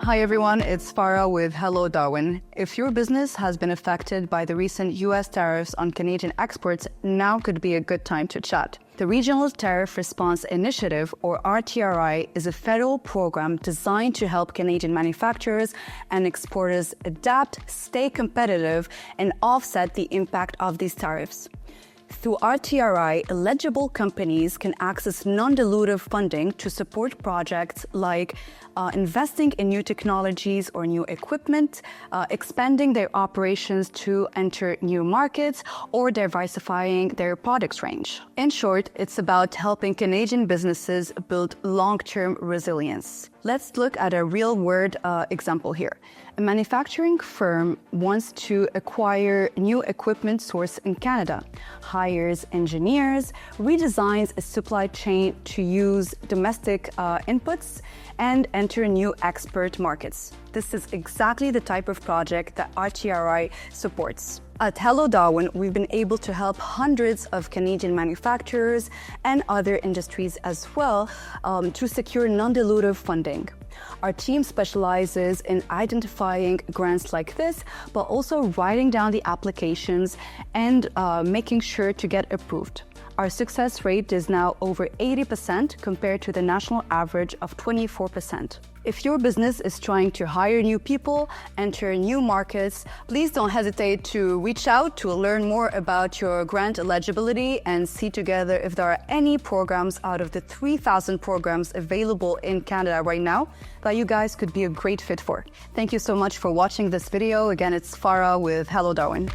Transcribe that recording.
Hi everyone, it's Farah with helloDarwin. If your business has been affected by the recent US tariffs on Canadian exports, now could be a good time to chat. The Regional Tariff Response Initiative, or RTRI, is a federal program designed to help Canadian manufacturers and exporters adapt, stay competitive, and offset the impact of these tariffs. Through RTRI, eligible companies can access non-dilutive funding to support projects like investing in new technologies or new equipment, expanding their operations to enter new markets, or diversifying their products range. In short, it's about helping Canadian businesses build long-term resilience. Let's look at a real-world example here. A manufacturing firm wants to acquire new equipment sourced in Canada, hires engineers, redesigns a supply chain to use domestic inputs, and enter new export markets. This is exactly the type of project that RTRI supports. At helloDarwin, we've been able to help hundreds of Canadian manufacturers and other industries as well to secure non-dilutive funding. Our team specializes in identifying grants like this, but also writing down the applications and making sure to get approved. Our success rate is now over 80% compared to the national average of 24%. If your business is trying to hire new people, enter new markets, please don't hesitate to reach out to learn more about your grant eligibility and see together if there are any programs out of the 3,000 programs available in Canada right now that you guys could be a great fit for. Thank you so much for watching this video. Again, it's Farah with helloDarwin.